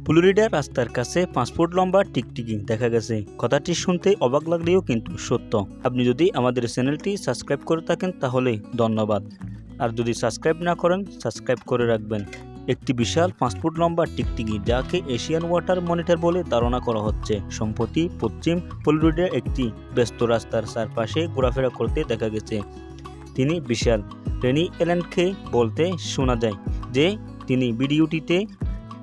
Florida রাস্তার কাছে 5 foot লম্বা টিকটিকি দেখা গেছে। কথাটি শুনতে অবাক লাগলেও কিন্তু সত্য। আপনি যদি আমাদের চ্যানেলটি সাবস্ক্রাইব করে থাকেন তাহলে ধন্যবাদ, আর যদি সাবস্ক্রাইব না করেন সাবস্ক্রাইব করে রাখবেন। একটি বিশাল 5 ফুট লম্বা টিকটিকি, যাকে এশিয়ান ওয়াটার মনিটর বলে ধারণা করা হচ্ছে, সম্প্রতি পশ্চিম ফ্লোরিডার একটি ব্যস্ত রাস্তার চারপাশে ঘোরাফেরা করতে দেখা গেছে। তিনি বিশাল। রেনি এলেনকে বলতে শোনা যায় যে তিনি ভিডিওটিতে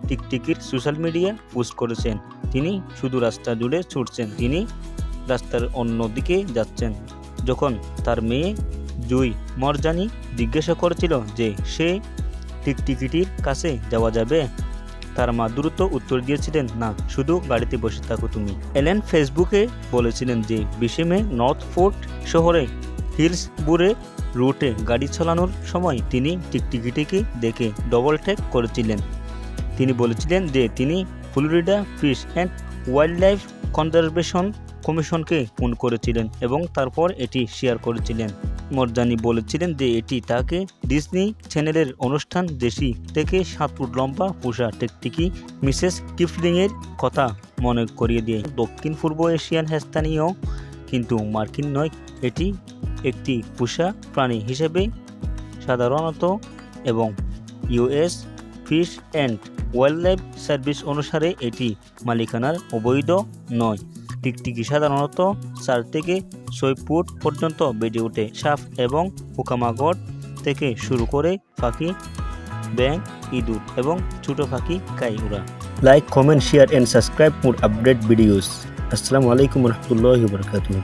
টিকটিকির সোশ্যাল মিডিয়া পোস্ট করেছেন। তিনি শুধু রাস্তা জুড়ে ছুটছেন, তিনি রাস্তার অন্য দিকে যাচ্ছেন। যখন তার মেয়ে জুই মরজানি জিজ্ঞাসা করেছিল যে সে টিকটিকিটির কাছে যাওয়া যাবে, তার মা দ্রুত উত্তর দিয়েছিলেন, না, শুধু গাড়িতে বসে থাকো তুমি। এলেন ফেসবুকে বলেছিলেন যে 20 মে নর্থ ফোর্ট শহরে হিলসবুরে রুটে গাড়ি চালানোর সময় তিনি টিকটিকিটিকে দেখে ডবল ট্যাগ করেছিলেন। তিনি বলেছিলেন যে তিনি Florida fish and wild life conservation কমিশনকে ফোন করেছিলেন এবং তারপর এটি শেয়ার করেছিলেন। মরজানি বলেছিলেন যে এটি তাকে ডিজনি চ্যানেলের অনুষ্ঠান জেসি থেকে 7 ফুট লম্বা পোষা টিকটিকি মিসেস কিফলিংয়ের কথা মনে করিয়ে দিয়ে। দক্ষিণ পূর্ব এশিয়ান স্থানীয় কিন্তু মার্কিন নয়। এটি একটি পোষা প্রাণী হিসেবে সাধারণত এবং US fish and wild life service অনুসারে এটি মালিকানার অবৈধ নয়। টিকটিকি সাধারণত 4 থেকে 6 ফুট পর্যন্ত বেড়ে ওঠে। সাপ এবং পোকামাকড় থেকে শুরু করে পাখি, ব্যাঙ, ইঁদুর এবং ছোট পাখি খায় ওরা। Like, comment, share and subscribe for update videos. আসসালামু আলাইকুম রহমতুল্লাহি ওয়া বারাকাতুহু।